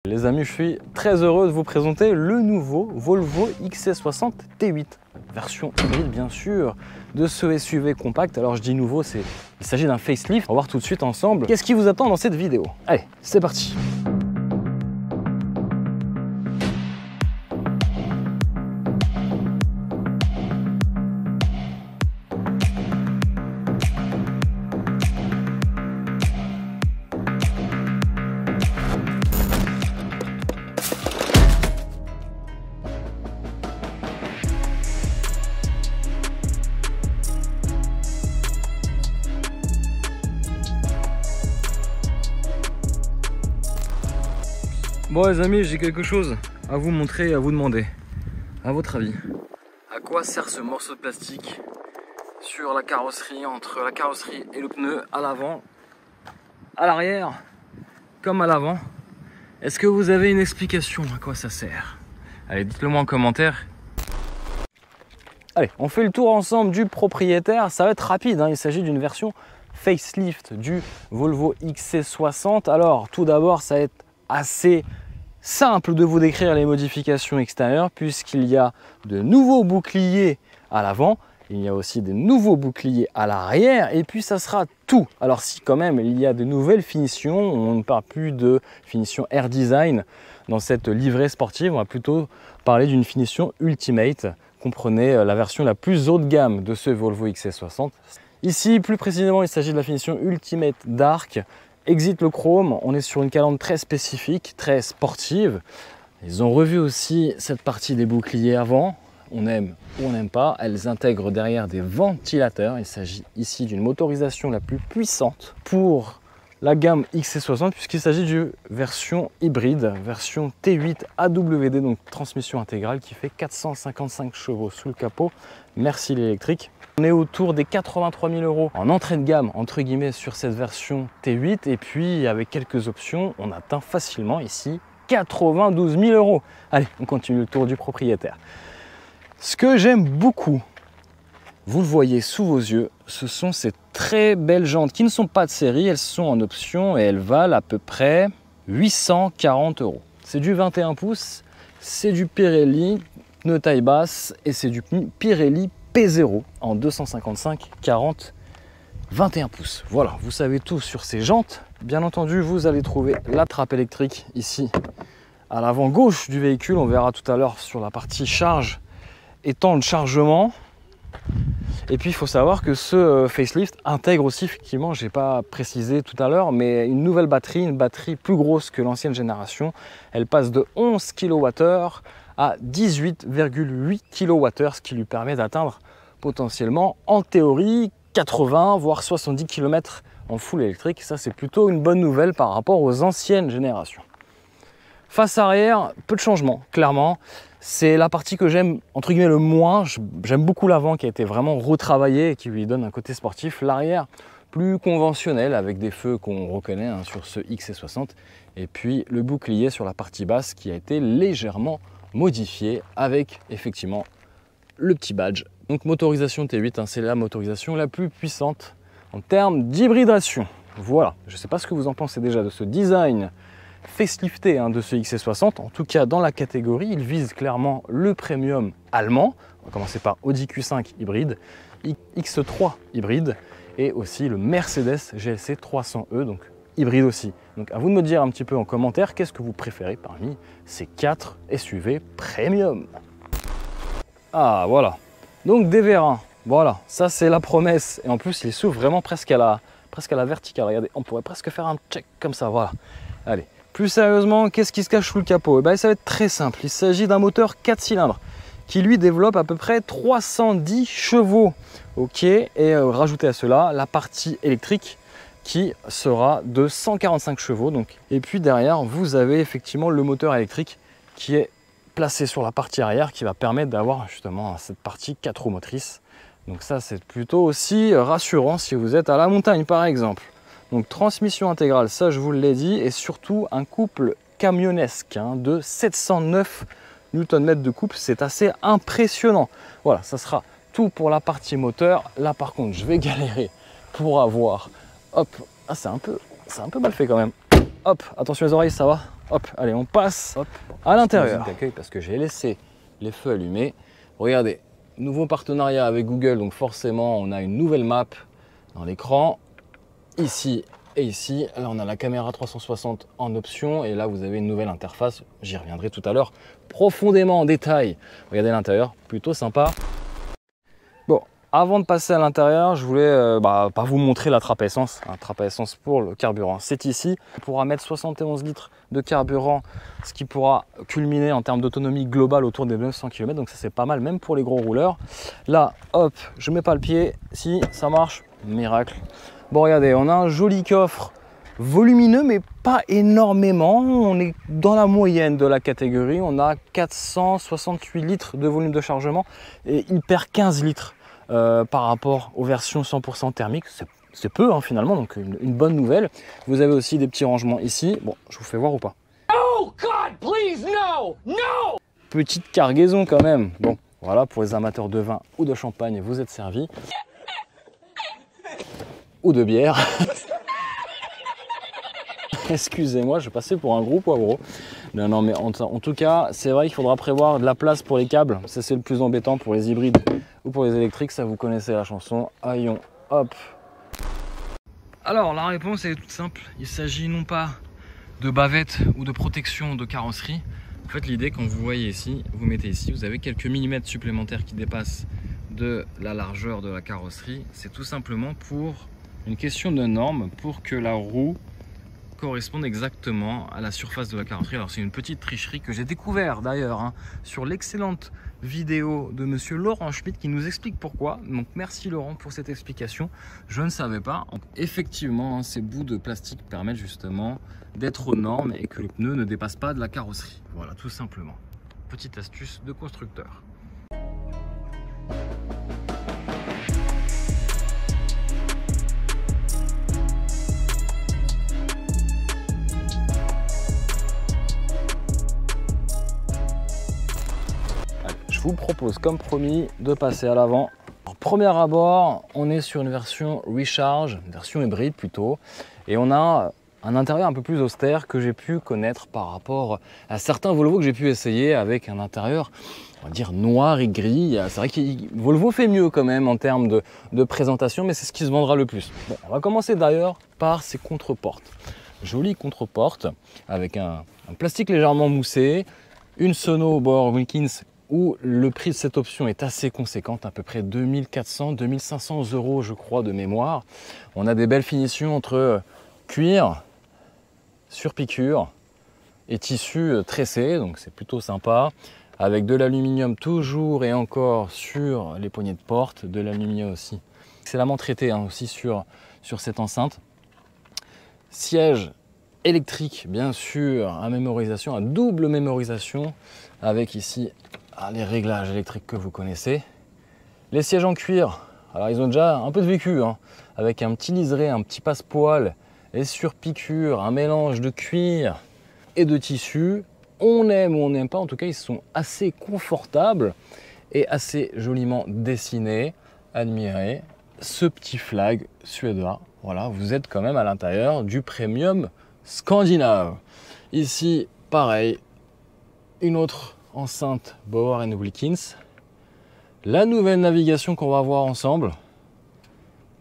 Les amis, je suis très heureux de vous présenter le nouveau Volvo XC60 T8, version hybride bien sûr, de ce SUV compact. Alors je dis nouveau, il s'agit d'un facelift. On va voir tout de suite ensemble qu'est-ce qui vous attend dans cette vidéo. Allez, c'est parti. Bon les amis, j'ai quelque chose à vous montrer et à vous demander. À votre avis, à quoi sert ce morceau de plastique sur la carrosserie, entre la carrosserie et le pneu, à l'avant, à l'arrière, comme à l'avant? Est-ce que vous avez une explication à quoi ça sert? Allez, dites-le moi en commentaire. Allez, on fait le tour ensemble du propriétaire. Ça va être rapide, hein. Il s'agit d'une version facelift du Volvo XC60. Alors, tout d'abord, ça va être assez simple de vous décrire les modifications extérieures puisqu'il y a de nouveaux boucliers à l'avant, il y a aussi des nouveaux boucliers à l'arrière et puis ça sera tout. Alors si quand même il y a de nouvelles finitions, on ne parle plus de finition Air Design dans cette livrée sportive, on va plutôt parler d'une finition Ultimate. Comprenez la version la plus haut de gamme de ce Volvo XC60. Ici plus précisément il s'agit de la finition Ultimate Dark. Exit le chrome, on est sur une calandre très spécifique, très sportive. Ils ont revu aussi cette partie des boucliers avant. On aime ou on n'aime pas. Elles intègrent derrière des ventilateurs. Il s'agit ici d'une motorisation la plus puissante pour la gamme XC60 puisqu'il s'agit d'une version hybride, version T8 AWD, donc transmission intégrale qui fait 455 chevaux sous le capot. Merci l'électrique. On est autour des 83 000 € en entrée de gamme entre guillemets sur cette version T8 et puis avec quelques options on atteint facilement ici 92 000 €. Allez, on continue le tour du propriétaire. Ce que j'aime beaucoup, vous le voyez sous vos yeux, ce sont ces très belles jantes qui ne sont pas de série, elles sont en option et elles valent à peu près 840 €. C'est du 21 pouces, c'est du Pirelli, pneu taille basse et c'est du Pirelli P0 en 255 40 21 pouces. Voilà, vous savez tout sur ces jantes. Bien entendu, vous allez trouver la trappe électrique ici à l'avant gauche du véhicule. On verra tout à l'heure sur la partie charge et temps de chargement. Et puis il faut savoir que ce facelift intègre aussi, effectivement, je n'ai pas précisé tout à l'heure, mais une nouvelle batterie, une batterie plus grosse que l'ancienne génération. Elle passe de 11 kWh à 18,8 kWh, ce qui lui permet d'atteindre potentiellement, en théorie, 80 voire 70 km en full électrique. Ça, c'est plutôt une bonne nouvelle par rapport aux anciennes générations. Face arrière, peu de changements, clairement. C'est la partie que j'aime, entre guillemets, le moins. J'aime beaucoup l'avant qui a été vraiment retravaillé et qui lui donne un côté sportif. L'arrière, plus conventionnel, avec des feux qu'on reconnaît hein, sur ce XC60. Et puis le bouclier sur la partie basse qui a été légèrement modifié avec effectivement le petit badge. Donc motorisation T8, hein, c'est la motorisation la plus puissante en termes d'hybridation. Voilà, je ne sais pas ce que vous en pensez déjà de ce design facelifté hein, de ce XC60. En tout cas dans la catégorie, il vise clairement le premium allemand. On va commencer par Audi Q5 hybride, X3 hybride et aussi le Mercedes GLC 300e, donc hybride aussi. Donc à vous de me dire un petit peu en commentaire qu'est-ce que vous préférez parmi ces 4 SUV premium. Ah voilà, donc des vérins, voilà, ça c'est la promesse. Et en plus il s'ouvre vraiment presque à la verticale. Regardez, on pourrait presque faire un check comme ça, voilà. Allez, plus sérieusement, qu'est-ce qui se cache sous le capot? Eh bien, ça va être très simple, il s'agit d'un moteur 4 cylindres qui lui développe à peu près 310 chevaux. Ok, et rajouter à cela la partie électrique qui sera de 145 chevaux. Donc. Et puis derrière, vous avez effectivement le moteur électrique qui est placé sur la partie arrière qui va permettre d'avoir justement cette partie 4 roues motrices. Donc ça, c'est plutôt aussi rassurant si vous êtes à la montagne par exemple. Donc transmission intégrale, ça je vous l'ai dit, et surtout un couple camionnesque hein, de 709 Nm de couple, c'est assez impressionnant. Voilà, ça sera tout pour la partie moteur. Là par contre, je vais galérer pour avoir, hop, ah, c'est un peu mal fait quand même. Hop, attention les oreilles, ça va? Hop, allez, on passe à l'intérieur d'accueil parce que j'ai laissé les feux allumés. Regardez, nouveau partenariat avec Google, donc forcément on a une nouvelle map dans l'écran, ici et ici. Là on a la caméra 360 en option et là vous avez une nouvelle interface, j'y reviendrai tout à l'heure profondément en détail. Regardez l'intérieur, plutôt sympa. Bon, avant de passer à l'intérieur, je voulais pas vous montrer la trappe à essence. Un trappe à essence pour le carburant, c'est ici. On pourra mettre 71 litres de carburant, ce qui pourra culminer en termes d'autonomie globale autour des 900 km. Donc ça c'est pas mal, même pour les gros rouleurs. Là, hop, je mets pas le pied. Si, ça marche, miracle. Bon, regardez, on a un joli coffre volumineux, mais pas énormément. On est dans la moyenne de la catégorie. On a 468 litres de volume de chargement et il perd 15 litres par rapport aux versions 100% thermiques. C'est peu hein, finalement, donc une bonne nouvelle. Vous avez aussi des petits rangements ici. Bon, je vous fais voir ou pas? Oh God, please, no, no. Petite cargaison quand même. Bon, voilà, pour les amateurs de vin ou de champagne, vous êtes servis. Ou de bière. Excusez-moi, je passais pour un gros poivreau. Non, mais en tout cas, c'est vrai qu'il faudra prévoir de la place pour les câbles. Ça, c'est le plus embêtant pour les hybrides ou pour les électriques. Ça, vous connaissez la chanson. Aïon, hop. Alors, la réponse est toute simple. Il s'agit non pas de bavette ou de protection de carrosserie. En fait, l'idée, quand vous voyez ici, vous mettez ici, vous avez quelques millimètres supplémentaires qui dépassent de la largeur de la carrosserie. C'est tout simplement pour une question de norme, pour que la roue corresponde exactement à la surface de la carrosserie. Alors c'est une petite tricherie que j'ai découvert d'ailleurs hein, sur l'excellente vidéo de monsieur Laurent Schmitt qui nous explique pourquoi. Donc merci Laurent pour cette explication, je ne savais pas. Effectivement hein, ces bouts de plastique permettent justement d'être aux normes et que le pneu ne dépasse pas de la carrosserie. Voilà, tout simplement. Petite astuce de constructeur. Je vous propose comme promis de passer à l'avant. En premier abord, on est sur une version Recharge, une version hybride plutôt, et on a un intérieur un peu plus austère que j'ai pu connaître par rapport à certains Volvo que j'ai pu essayer avec un intérieur, on va dire noir et gris. C'est vrai que Volvo fait mieux quand même en termes de présentation, mais c'est ce qui se vendra le plus. Bon, on va commencer d'ailleurs par ces contreportes. Jolie contreporte avec un plastique légèrement moussé, une sono Bauer Wilkins où le prix de cette option est assez conséquent, à peu près 2400-2500 € je crois de mémoire. On a des belles finitions entre cuir, surpiqûre et tissu tressé, donc c'est plutôt sympa. Avec de l'aluminium toujours et encore sur les poignées de porte, de l'aluminium aussi. Excellemment traité hein, aussi sur cette enceinte. Siège électrique bien sûr, à mémorisation, à double mémorisation, avec ici les réglages électriques que vous connaissez. Les sièges en cuir, alors ils ont déjà un peu de vécu, hein, avec un petit liseré, un petit passepoil, et sur piqûre, un mélange de cuir et de tissu. On aime ou on n'aime pas, en tout cas ils sont assez confortables et assez joliment dessinés. Admirez ce petit flag suédois. Voilà, vous êtes quand même à l'intérieur du premium scandinave. Ici, pareil, une autre enceinte Bauer & Wilkins. La nouvelle navigation qu'on va voir ensemble.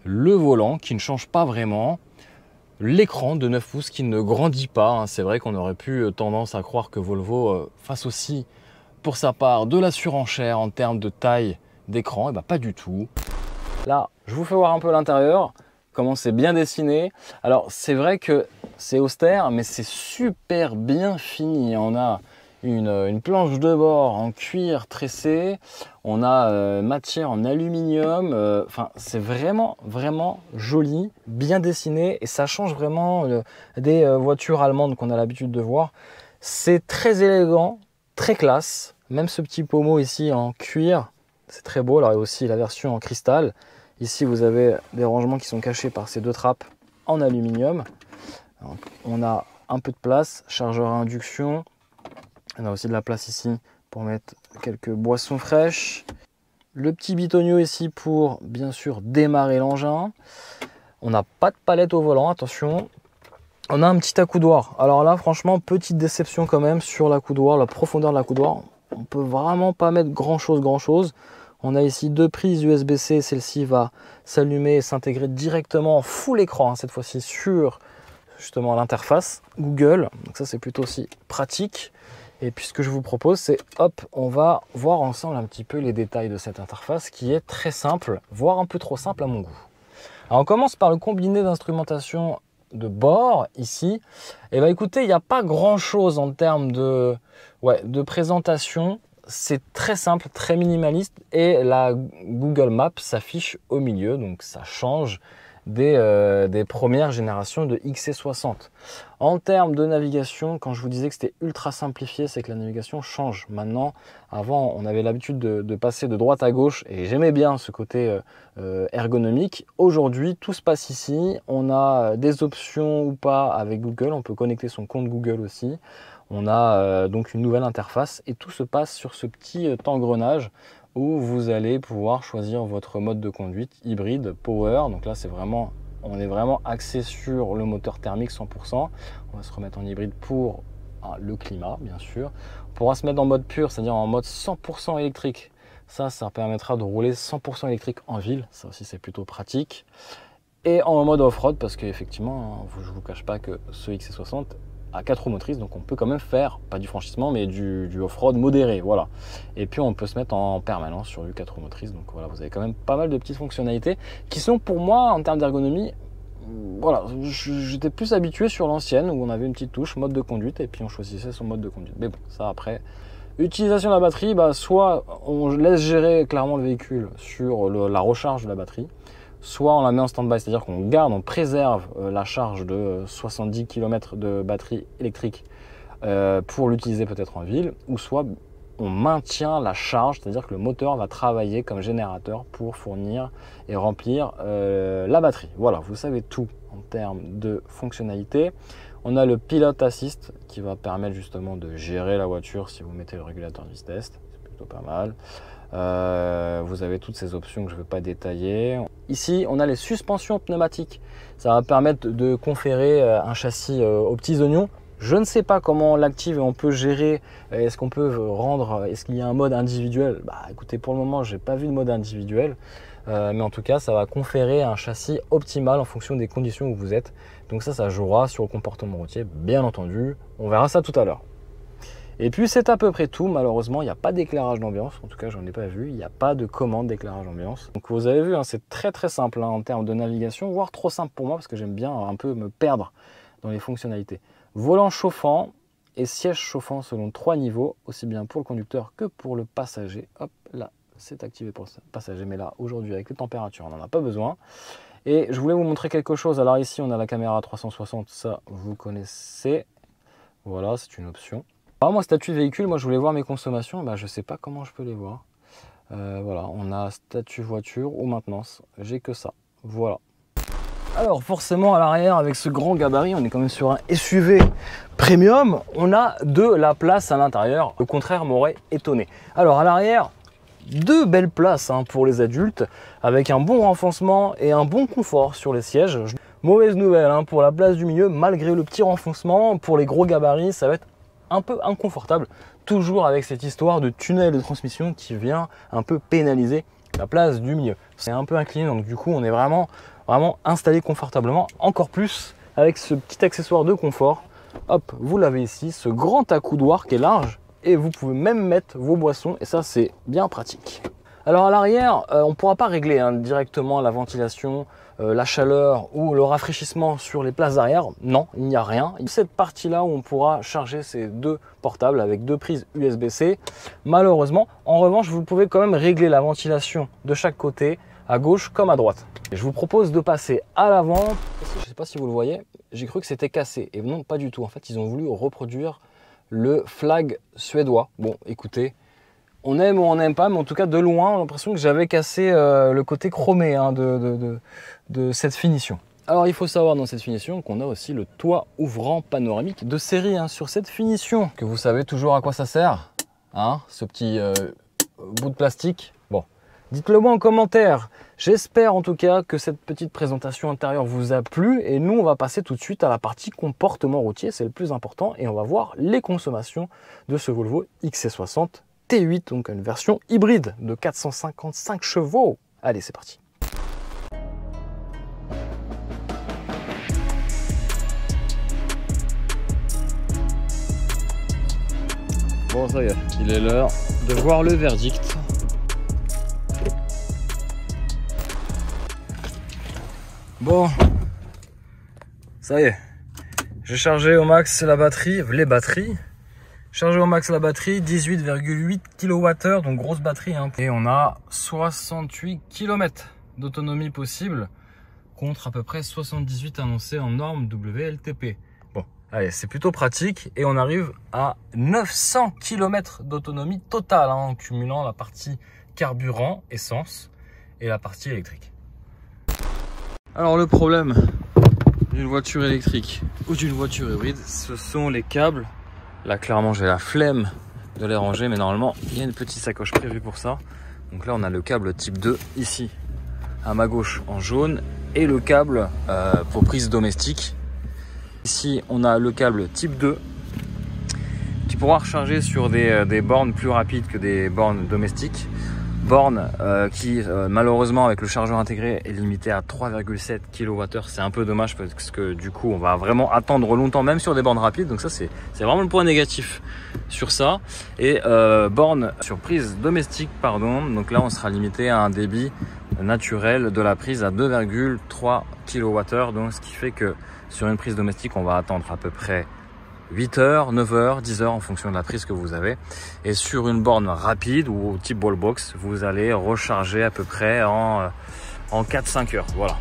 Le volant qui ne change pas vraiment. L'écran de 9 pouces qui ne grandit pas. Hein. C'est vrai qu'on aurait pu tendance à croire que Volvo fasse aussi pour sa part de la surenchère en termes de taille d'écran. Et bien pas du tout. Là, je vous fais voir un peu l'intérieur. Comment c'est bien dessiné. Alors c'est vrai que c'est austère, mais c'est super bien fini. On a une planche de bord en cuir tressé, on a matière en aluminium, enfin c'est vraiment joli, bien dessiné et ça change vraiment des voitures allemandes qu'on a l'habitude de voir. C'est très élégant, très classe, même ce petit pommeau ici en cuir, c'est très beau. Alors il y a aussi la version en cristal. Ici vous avez des rangements qui sont cachés par ces deux trappes en aluminium. Alors, on a un peu de place, chargeur à induction. On a aussi de la place ici pour mettre quelques boissons fraîches. Le petit bitonio ici pour bien sûr démarrer l'engin. On n'a pas de palette au volant, attention. On a un petit accoudoir. Alors là, franchement, petite déception quand même sur l'accoudoir, la profondeur de l'accoudoir. On peut vraiment pas mettre grand chose. On a ici deux prises USB-C. Celle-ci va s'allumer et s'intégrer directement en full écran, hein, cette fois-ci sur justement l'interface Google. Donc ça, c'est plutôt aussi pratique. Et puis ce que je vous propose, c'est hop, on va voir ensemble un petit peu les détails de cette interface qui est très simple, voire un peu trop simple à mon goût. Alors on commence par le combiné d'instrumentation de bord ici. Et bah écoutez, il n'y a pas grand chose en termes de présentation. C'est très simple, très minimaliste et la Google Maps s'affiche au milieu, donc ça change des premières générations de XC60. En termes de navigation, quand je vous disais que c'était ultra simplifié, c'est que la navigation change. Maintenant, avant, on avait l'habitude de passer de droite à gauche et j'aimais bien ce côté ergonomique. Aujourd'hui, tout se passe ici. On a des options ou pas avec Google. On peut connecter son compte Google aussi. On a donc une nouvelle interface et tout se passe sur ce petit engrenage où vous allez pouvoir choisir votre mode de conduite hybride, power. Donc là, on est vraiment axé sur le moteur thermique 100%. On va se remettre en hybride pour le climat, bien sûr. On pourra se mettre en mode pur, c'est-à-dire en mode 100% électrique. Ça permettra de rouler 100% électrique en ville. Ça aussi, c'est plutôt pratique. Et en mode off-road, parce qu'effectivement, je ne vous cache pas que ce XC60 à 4 roues motrices, donc on peut quand même faire, pas du franchissement, mais du off-road modéré, voilà. Et puis on peut se mettre en permanence sur du 4 roues motrices, donc voilà, vous avez quand même pas mal de petites fonctionnalités qui sont pour moi, en termes d'ergonomie, voilà, j'étais plus habitué sur l'ancienne, où on avait une petite touche, mode de conduite, et puis on choisissait son mode de conduite. Mais bon, ça après, utilisation de la batterie, soit on laisse gérer clairement le véhicule sur la recharge de la batterie, soit on la met en stand-by, c'est-à-dire qu'on garde, on préserve la charge de 70 km de batterie électrique pour l'utiliser peut-être en ville, ou soit on maintient la charge, c'est-à-dire que le moteur va travailler comme générateur pour fournir et remplir la batterie. Voilà, vous savez tout en termes de fonctionnalité. On a le Pilot Assist qui va permettre justement de gérer la voiture si vous mettez le régulateur de vitesse, c'est plutôt pas mal. Vous avez toutes ces options que je ne vais pas détailler. Ici, on a les suspensions pneumatiques. Ça va permettre de conférer un châssis aux petits oignons. Je ne sais pas comment on l'active et on peut gérer. Est-ce qu'on peut rendre, est-ce qu'il y a un mode individuel? Écoutez, pour le moment, je n'ai pas vu de mode individuel. Mais en tout cas, ça va conférer un châssis optimal en fonction des conditions où vous êtes. Donc ça jouera sur le comportement routier, bien entendu. On verra ça tout à l'heure. Et puis c'est à peu près tout. Malheureusement, il n'y a pas d'éclairage d'ambiance. En tout cas, j'en ai pas vu. Il n'y a pas de commande d'éclairage d'ambiance. Donc vous avez vu, hein, c'est très simple en termes de navigation, voire trop simple pour moi parce que j'aime bien un peu me perdre dans les fonctionnalités. Volant chauffant et siège chauffant selon 3 niveaux, aussi bien pour le conducteur que pour le passager. Hop, là, c'est activé pour le passager. Mais là, aujourd'hui, avec les températures, on n'en a pas besoin. Et je voulais vous montrer quelque chose. Alors ici, on a la caméra 360. Ça, vous connaissez. Voilà, c'est une option. Alors moi, statut véhicule, moi je voulais voir mes consommations, je ne sais pas comment je peux les voir. Voilà, on a statut voiture ou maintenance, j'ai que ça, voilà. Alors forcément à l'arrière, avec ce grand gabarit, on est quand même sur un SUV premium, on a de la place à l'intérieur, le contraire m'aurait étonné. Alors à l'arrière, 2 belles places pour les adultes, avec un bon renfoncement et un bon confort sur les sièges. Mauvaise nouvelle pour la place du milieu, malgré le petit renfoncement, pour les gros gabarits, ça va être un peu inconfortable, toujours avec cette histoire de tunnel de transmission qui vient un peu pénaliser la place du milieu. C'est un peu incliné, donc du coup on est vraiment installé confortablement, encore plus avec ce petit accessoire de confort. Hop, vous l'avez ici, ce grand accoudoir qui est large et vous pouvez même mettre vos boissons et ça c'est bien pratique. Alors à l'arrière, on ne pourra pas régler directement la ventilation, la chaleur ou le rafraîchissement sur les places arrière. Non, il n'y a rien. Cette partie-là où on pourra charger ces 2 portables avec 2 prises USB-C. Malheureusement, en revanche, vous pouvez quand même régler la ventilation de chaque côté, à gauche comme à droite. Et je vous propose de passer à l'avant. Je ne sais pas si vous le voyez, j'ai cru que c'était cassé. Et non, pas du tout. En fait, ils ont voulu reproduire le flag suédois. Bon, écoutez, on aime ou on n'aime pas, mais en tout cas de loin, j'ai l'impression que j'avais cassé le côté chromé de cette finition. Alors il faut savoir dans cette finition qu'on a aussi le toit ouvrant panoramique de série sur cette finition, que vous savez toujours à quoi ça sert, ce petit bout de plastique. Bon, Dites-le moi en commentaire. J'espère en tout cas que cette petite présentation intérieure vous a plu. Et nous, on va passer tout de suite à la partie comportement routier. C'est le plus important. Et on va voir les consommations de ce Volvo XC60 T8. Donc une version hybride de 455 chevaux. Allez, c'est parti. Bon, ça y est, il est l'heure de voir le verdict. Bon, ça y est, j'ai chargé au max la batterie, les batteries. Chargé au max la batterie, 18,8 kWh, donc grosse batterie. Hein. Et on a 68 km d'autonomie possible, contre à peu près 78 annoncés en norme WLTP. Bon, allez, c'est plutôt pratique. Et on arrive à 900 km d'autonomie totale, hein, en cumulant la partie carburant, essence, et la partie électrique. Alors le problème d'une voiture électrique ou d'une voiture hybride, ce sont les câbles. Là clairement j'ai la flemme de les ranger, mais normalement il y a une petite sacoche prévue pour ça. Donc là on a le câble type 2 ici à ma gauche en jaune et le câble pour prise domestique. Ici on a le câble type 2 qui pourra recharger sur des bornes plus rapides que des bornes domestiques. Borne qui malheureusement avec le chargeur intégré est limité à 3,7 kWh. C'est un peu dommage parce que du coup on va vraiment attendre longtemps même sur des bornes rapides. Donc ça c'est vraiment le point négatif sur ça. Et borne sur prise domestique pardon. Donc là on sera limité à un débit naturel de la prise à 2,3 kWh. Donc ce qui fait que sur une prise domestique on va attendre à peu près 8 heures, 9 heures, 10 heures en fonction de la prise que vous avez. Et sur une borne rapide ou type wallbox, vous allez recharger à peu près en 4-5 heures. Voilà.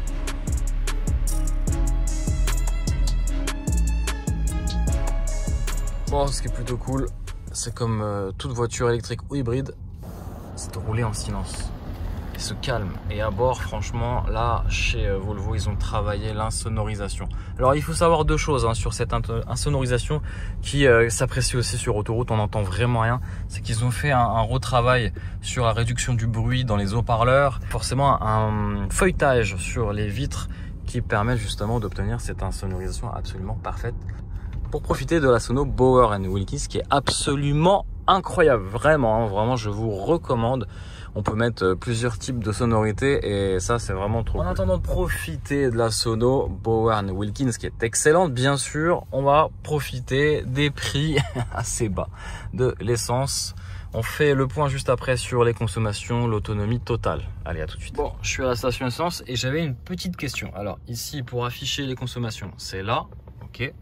Bon, ce qui est plutôt cool, c'est comme toute voiture électrique ou hybride, c'est de rouler en silence. Il se calme. Et à bord, franchement, là, chez Volvo, ils ont travaillé l'insonorisation. Alors, il faut savoir deux choses hein, sur cette insonorisation qui s'apprécie aussi sur autoroute. On n'entend vraiment rien. C'est qu'ils ont fait un retravail sur la réduction du bruit dans les haut-parleurs. Forcément, un feuilletage sur les vitres qui permet justement d'obtenir cette insonorisation absolument parfaite pour profiter de la sono Bauer & Wilkins qui est absolument incroyable. Vraiment, hein, vraiment, je vous recommande. On peut mettre plusieurs types de sonorités et ça c'est vraiment trop cool. En attendant de profiter de la sono Bauer & Wilkins qui est excellente, bien sûr, on va profiter des prix assez bas de l'essence. On fait le point juste après sur les consommations, l'autonomie totale. Allez, à tout de suite. Bon, je suis à la station essence et j'avais une petite question. Alors ici, pour afficher les consommations, c'est là, ok.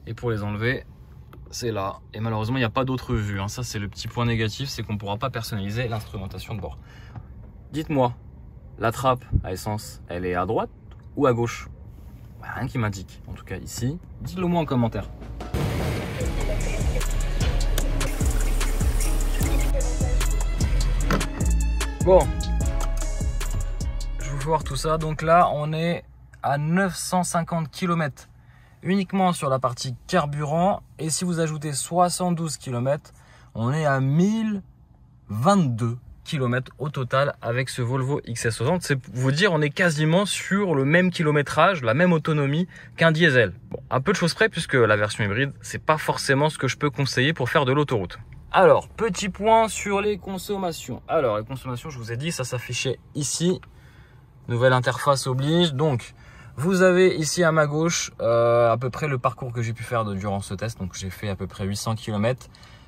Et pour les enlever, c'est là. Et malheureusement, il n'y a pas d'autre vue. Hein. Ça, c'est le petit point négatif, c'est qu'on ne pourra pas personnaliser l'instrumentation de bord. Dites-moi, la trappe à essence, elle est à droite ou à gauche? Rien qui m'indique. En tout cas, ici, dites-le moi en commentaire. Bon, je vous fais voir tout ça. Donc là, on est à 950 km uniquement sur la partie carburant. Et si vous ajoutez 72 km, on est à 1022 km au total avec ce Volvo XC60. C'est pour vous dire, on est quasiment sur le même kilométrage, la même autonomie qu'un diesel. Bon, un peu de choses près puisque la version hybride, c'est pas forcément ce que je peux conseiller pour faire de l'autoroute. Alors, petit point sur les consommations. Alors, les consommations, je vous ai dit, ça s'affichait ici. Nouvelle interface oblige. Donc, vous avez ici à ma gauche à peu près le parcours que j'ai pu faire durant ce test. Donc j'ai fait à peu près 800 km.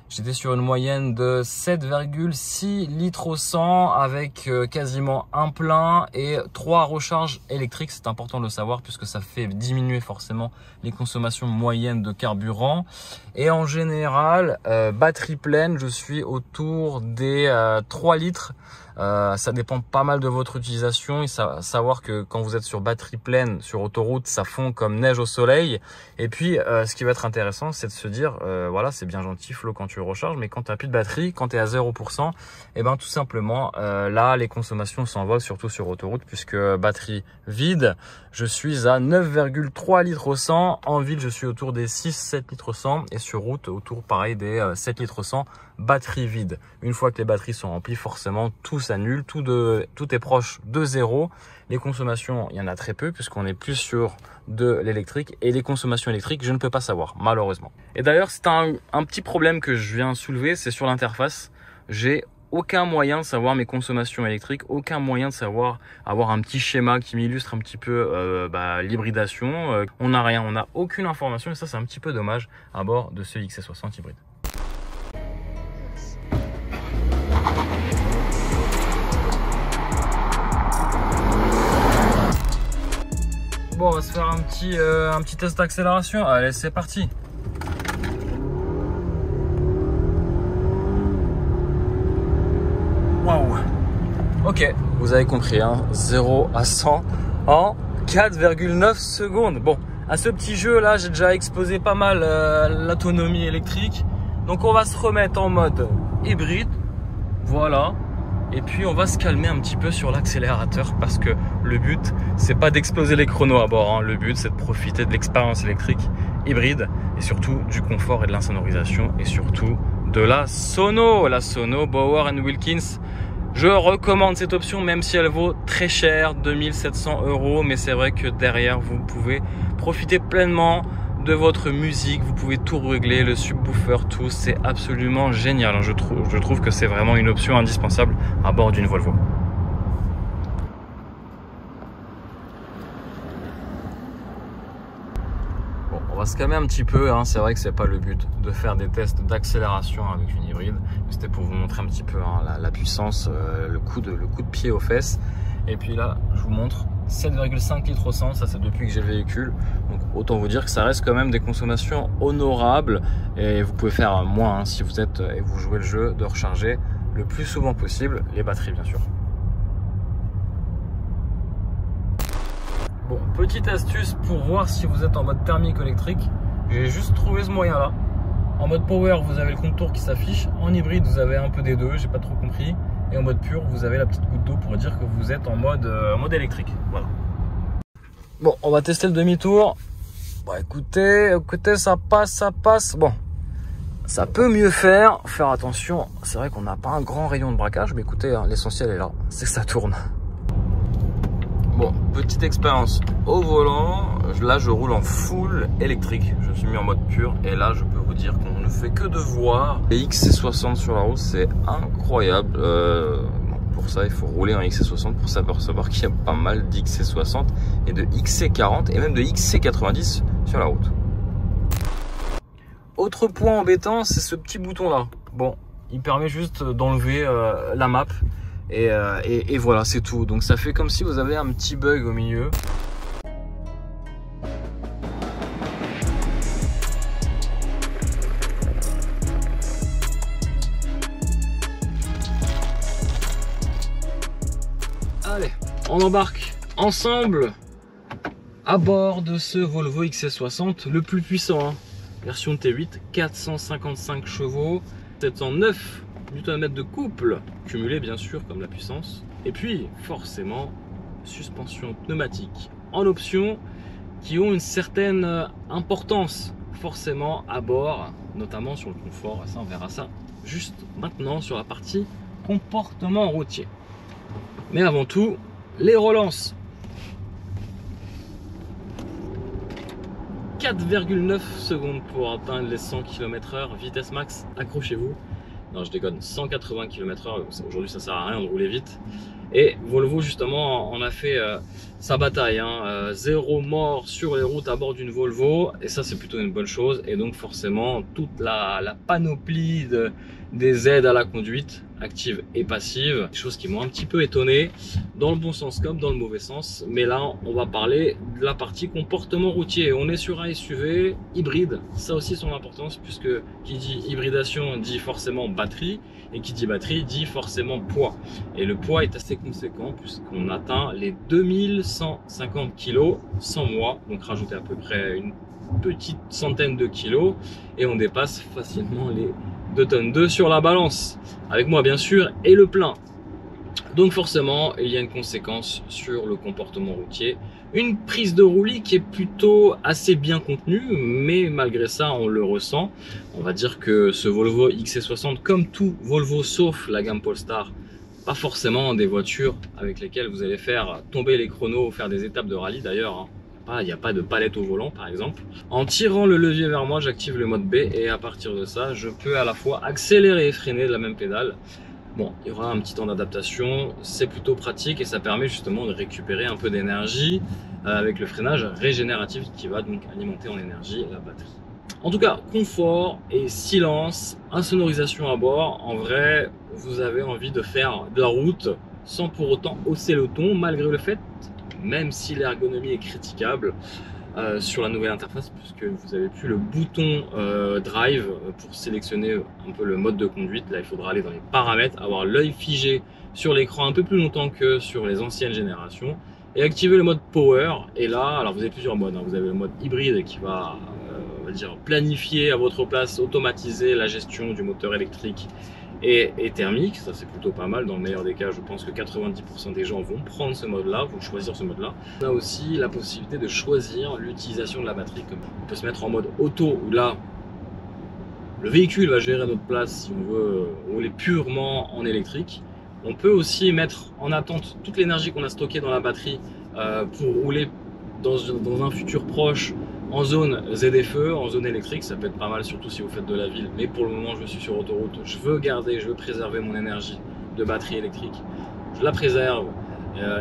J'étais sur une moyenne de 7,6 litres au 100 avec quasiment un plein et 3 recharges électriques. C'est important de le savoir puisque ça fait diminuer forcément les consommations moyennes de carburant. Et en général, batterie pleine, je suis autour des 3 litres. Ça dépend pas mal de votre utilisation. Il faut savoir que quand vous êtes sur batterie pleine sur autoroute, ça fond comme neige au soleil. Et puis ce qui va être intéressant, c'est de se dire voilà, c'est bien gentil Flo quand tu tu recharges, mais quand tu n'as plus de batterie, quand tu es à 0%, et ben tout simplement, là, les consommations s'envolent, surtout sur autoroute, puisque batterie vide, je suis à 9,3 litres au 100. En ville, je suis autour des 6-7 litres au 100 et sur route, autour pareil des 7 litres au 100, batterie vide. Une fois que les batteries sont remplies, forcément, tout s'annule, tout est proche de zéro. Les consommations, il y en a très peu puisqu'on est plus sur de l'électrique, et les consommations électriques, je ne peux pas savoir, malheureusement. Et d'ailleurs, c'est un petit problème que je viens soulever, c'est sur l'interface. J'ai aucun moyen de savoir mes consommations électriques, aucun moyen de savoir avoir un petit schéma qui m'illustre un petit peu l'hybridation. On n'a rien, on n'a aucune information, et ça c'est un petit peu dommage à bord de ce XC60 hybride. Bon, on va se faire un petit test d'accélération. Allez, c'est parti. Waouh. Ok, vous avez compris, hein, 0 à 100 en 4,9 secondes. Bon, à ce petit jeu là, j'ai déjà exposé pas mal l'autonomie électrique. Donc on va se remettre en mode hybride. Voilà. Et puis on va se calmer un petit peu sur l'accélérateur, parce que le but c'est pas d'exploser les chronos à bord, hein. Le but c'est de profiter de l'expérience électrique hybride et surtout du confort et de l'insonorisation, et surtout de la sono Bauer & Wilkins. Je recommande cette option même si elle vaut très cher, 2700 €, mais c'est vrai que derrière vous pouvez profiter pleinement de votre musique, vous pouvez tout régler, le subwoofer, tout, c'est absolument génial. Je trouve que c'est vraiment une option indispensable à bord d'une Volvo. Bon, on va se calmer un petit peu, hein. C'est vrai que c'est pas le but de faire des tests d'accélération avec une hybride, c'était pour vous montrer un petit peu, hein, la puissance, le coup de pied aux fesses. Et puis là, je vous montre 7,5 litres au 100, ça c'est depuis que j'ai le véhicule. Donc autant vous dire que ça reste quand même des consommations honorables, et vous pouvez faire moins, hein, si vous êtes et vous jouez le jeu de recharger le plus souvent possible les batteries, bien sûr. Bon, petite astuce pour voir si vous êtes en mode thermique ou électrique, j'ai juste trouvé ce moyen là. En mode power, vous avez le contour qui s'affiche, en hybride vous avez un peu des deux, j'ai pas trop compris. Et en mode pur, vous avez la petite goutte d'eau pour dire que vous êtes en mode électrique. Voilà. Bon, on va tester le demi-tour. Bon, écoutez, ça passe. Bon, ça peut mieux faire. Faire attention, c'est vrai qu'on n'a pas un grand rayon de braquage, mais écoutez, hein, l'essentiel est là, c'est que ça tourne. Bon, petite expérience au volant. Là, je roule en full électrique. Je me suis mis en mode pur, et là, je peux vous dire qu'on ne fait que de voir les XC60 sur la route, c'est incroyable. Bon, pour ça, il faut rouler en XC60 pour s'apercevoir qu'il y a pas mal d'XC60 et de XC40 et même de XC90 sur la route. Autre point embêtant, c'est ce petit bouton là. Bon, il permet juste d'enlever la map. Et voilà, c'est tout. Donc ça fait comme si vous avez un petit bug au milieu. Allez, on embarque ensemble à bord de ce Volvo XC60, le plus puissant, hein. Version T8, 455 chevaux, 709 Nm de couple, cumulé bien sûr comme la puissance. Et puis forcément, suspension pneumatique en option qui ont une certaine importance forcément à bord, notamment sur le confort. Ça, on verra ça juste maintenant sur la partie comportement routier. Mais avant tout, les relances. 4,9 secondes pour atteindre les 100 km/h, vitesse max, accrochez-vous. Non, je déconne, 180 km/h, aujourd'hui ça sert à rien de rouler vite. Et Volvo justement en a fait sa bataille, hein. 0 mort sur les routes à bord d'une Volvo, et ça c'est plutôt une bonne chose. Et donc forcément toute la panoplie des aides à la conduite, active et passive, des choses qui m'ont un petit peu étonné, dans le bon sens comme dans le mauvais sens. Mais là on va parler de la partie comportement routier. On est sur un SUV hybride, ça aussi son importance, puisque qui dit hybridation dit forcément batterie, et qui dit batterie dit forcément poids. Et le poids est assez conséquent puisqu'on atteint les 2150 kg sans moi, donc rajoutez à peu près une petite centaine de kilos et on dépasse facilement les 2 tonnes 2 sur la balance. Avec moi bien sûr et le plein. Donc forcément, il y a une conséquence sur le comportement routier. Une prise de roulis qui est plutôt assez bien contenue, mais malgré ça, on le ressent. On va dire que ce Volvo XC60, comme tout Volvo sauf la gamme Polestar, pas forcément des voitures avec lesquelles vous allez faire tomber les chronos, faire des étapes de rallye d'ailleurs. Il n'y a pas de palette au volant par exemple. En tirant le levier vers moi, j'active le mode B et à partir de ça, je peux à la fois accélérer et freiner de la même pédale. Bon, il y aura un petit temps d'adaptation, c'est plutôt pratique et ça permet justement de récupérer un peu d'énergie avec le freinage régénératif qui va donc alimenter en énergie la batterie. En tout cas, confort et silence, insonorisation à bord, en vrai, vous avez envie de faire de la route sans pour autant hausser le ton, malgré le fait, même si l'ergonomie est critiquable, sur la nouvelle interface, puisque vous n'avez plus le bouton drive pour sélectionner un peu le mode de conduite. Là, il faudra aller dans les paramètres, avoir l'œil figé sur l'écran un peu plus longtemps que sur les anciennes générations et activer le mode power. Et là, alors vous avez plusieurs modes, hein. Vous avez le mode hybride qui va, on va dire, planifier à votre place, automatiser la gestion du moteur électrique et thermique. Ça, c'est plutôt pas mal. Dans le meilleur des cas, je pense que 90% des gens vont prendre ce mode-là, vont choisir ce mode-là. On a aussi la possibilité de choisir l'utilisation de la batterie. On peut se mettre en mode auto, où là, le véhicule va gérer à notre place si on veut rouler purement en électrique. On peut aussi mettre en attente toute l'énergie qu'on a stockée dans la batterie pour rouler dans un futur proche en zone ZFE, en zone électrique. Ça peut être pas mal, surtout si vous faites de la ville. Mais pour le moment, je suis sur autoroute. Je veux préserver mon énergie de batterie électrique. Je la préserve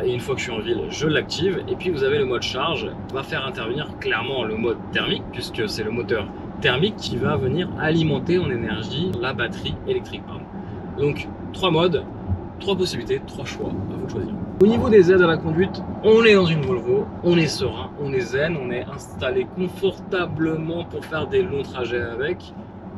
et une fois que je suis en ville, je l'active. Et puis vous avez le mode charge, va faire intervenir clairement le mode thermique, puisque c'est le moteur thermique qui va venir alimenter en énergie la batterie électrique. Donc 3 modes, 3 possibilités, 3 choix, à vous de choisir. Au niveau des aides à la conduite, on est dans une Volvo, on est serein, on est zen, on est installé confortablement pour faire des longs trajets avec.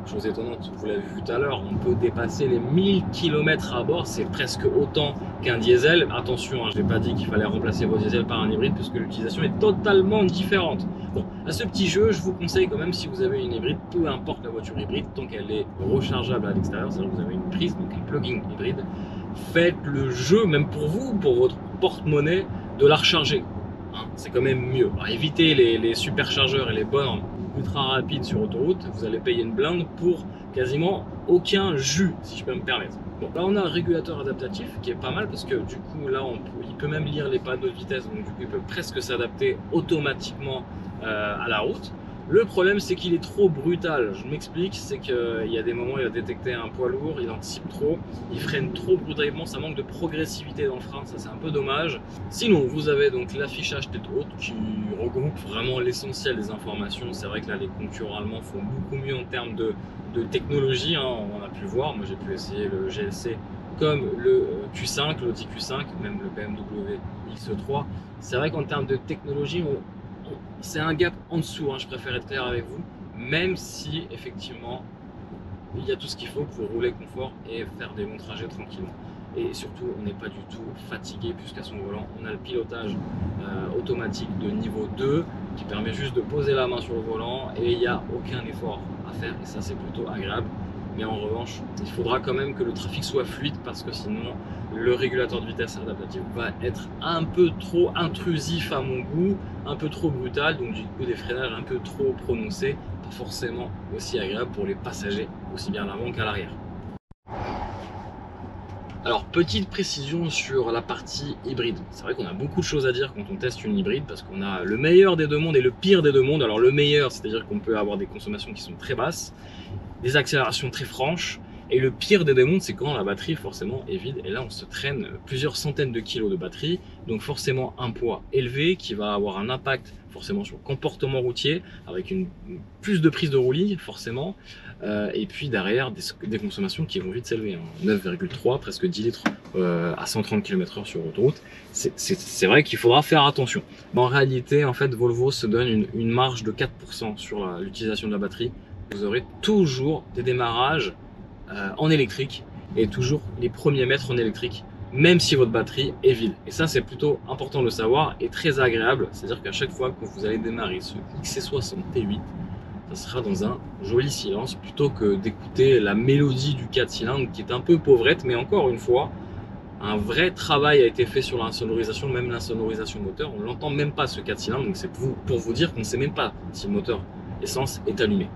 Chose étonnante, vous l'avez vu tout à l'heure, on peut dépasser les 1000 km à bord, c'est presque autant qu'un diesel. Attention, je n'ai pas dit qu'il fallait remplacer vos diesels par un hybride puisque l'utilisation est totalement différente. Bon, à ce petit jeu, je vous conseille quand même, si vous avez une hybride, peu importe la voiture hybride, tant qu'elle est rechargeable à l'extérieur, c'est-à-dire que vous avez une prise, donc un plug-in hybride, faites le jeu, même pour vous, pour votre porte-monnaie, de la recharger. Hein, c'est quand même mieux. Alors, évitez les superchargeurs et les bornes ultra rapides sur autoroute, vous allez payer une blinde pour quasiment aucun jus, si je peux me permettre. Bon, là on a un régulateur adaptatif qui est pas mal parce que du coup là il peut même lire les panneaux de vitesse, donc du coup il peut presque s'adapter automatiquement à la route. Le problème, c'est qu'il est trop brutal. Je m'explique, c'est qu'il y a des moments, il va détecter un poids lourd, il anticipe trop, il freine trop brutalement, ça manque de progressivité dans le frein, ça c'est un peu dommage. Sinon, vous avez donc l'affichage tête haute qui regroupe vraiment l'essentiel des informations. C'est vrai que là, les concurrents allemands font beaucoup mieux en termes de technologie, hein, on a pu voir. Moi, j'ai pu essayer le GLC comme le Q5, l'Audi Q5, même le BMW X3. C'est vrai qu'en termes de technologie, c'est un gap en dessous, hein, je préfère être clair avec vous, même si effectivement il y a tout ce qu'il faut pour rouler confort et faire des longs trajets tranquillement. Et surtout, on n'est pas du tout fatigué puisqu'à son volant, on a le pilotage automatique de niveau 2 qui permet juste de poser la main sur le volant et il n'y a aucun effort à faire et ça c'est plutôt agréable. Mais en revanche, il faudra quand même que le trafic soit fluide parce que sinon le régulateur de vitesse adaptatif va être un peu trop intrusif à mon goût, un peu trop brutal, donc du coup des freinages un peu trop prononcés, pas forcément aussi agréable pour les passagers, aussi bien à l'avant qu'à l'arrière. Alors, petite précision sur la partie hybride. C'est vrai qu'on a beaucoup de choses à dire quand on teste une hybride parce qu'on a le meilleur des deux mondes et le pire des deux mondes. Alors le meilleur, c'est-à-dire qu'on peut avoir des consommations qui sont très basses, des accélérations très franches, et le pire des deux mondes, c'est quand la batterie forcément est vide. Et là, on se traîne plusieurs centaines de kilos de batterie, donc forcément un poids élevé qui va avoir un impact forcément sur le comportement routier, avec plus de prise de roulis forcément, et puis derrière des consommations qui vont vite s'élever, hein. 9,3, presque 10 litres à 130 km/h sur autoroute. C'est vrai qu'il faudra faire attention. Mais en réalité, en fait, Volvo se donne une marge de 4% sur l'utilisation de la batterie. Vous aurez toujours des démarrages en électrique et toujours les premiers mètres en électrique même si votre batterie est vide. Et ça, c'est plutôt important de le savoir et très agréable. C'est-à-dire qu'à chaque fois que vous allez démarrer ce XC60 T8, ça sera dans un joli silence plutôt que d'écouter la mélodie du 4 cylindres qui est un peu pauvrette. Mais encore une fois, un vrai travail a été fait sur la sonorisation, même la sonorisation moteur. On l'entend même pas ce 4 cylindres, donc c'est pour vous dire qu'on ne sait même pas si le moteur essence est allumé.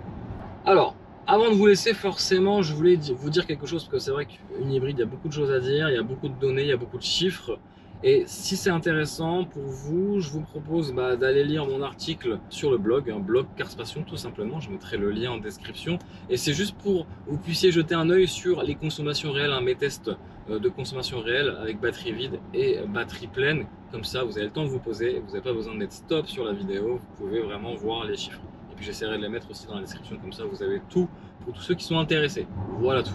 Alors, avant de vous laisser, forcément, je voulais vous dire quelque chose, parce que c'est vrai qu'une hybride, il y a beaucoup de choses à dire, il y a beaucoup de données, il y a beaucoup de chiffres. Et si c'est intéressant pour vous, je vous propose d'aller lire mon article sur le blog, un blog Cars Passion tout simplement, je mettrai le lien en description. Et c'est juste pour que vous puissiez jeter un œil sur les consommations réelles, mes tests de consommation réelle avec batterie vide et batterie pleine. Comme ça, vous avez le temps de vous poser, vous n'avez pas besoin d'être stop sur la vidéo, vous pouvez vraiment voir les chiffres. Et puis j'essaierai de les mettre aussi dans la description, comme ça vous avez tout pour tous ceux qui sont intéressés. Voilà tout.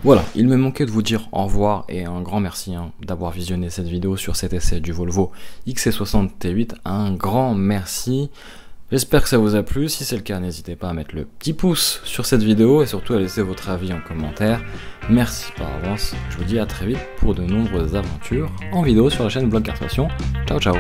Voilà, il me manquait de vous dire au revoir et un grand merci d'avoir visionné cette vidéo sur cet essai du Volvo XC60 T8. Un grand merci. J'espère que ça vous a plu. Si c'est le cas, n'hésitez pas à mettre le petit pouce sur cette vidéo et surtout à laisser votre avis en commentaire. Merci par avance. Je vous dis à très vite pour de nombreuses aventures en vidéo sur la chaîne Blog Cars Passion. Ciao ciao.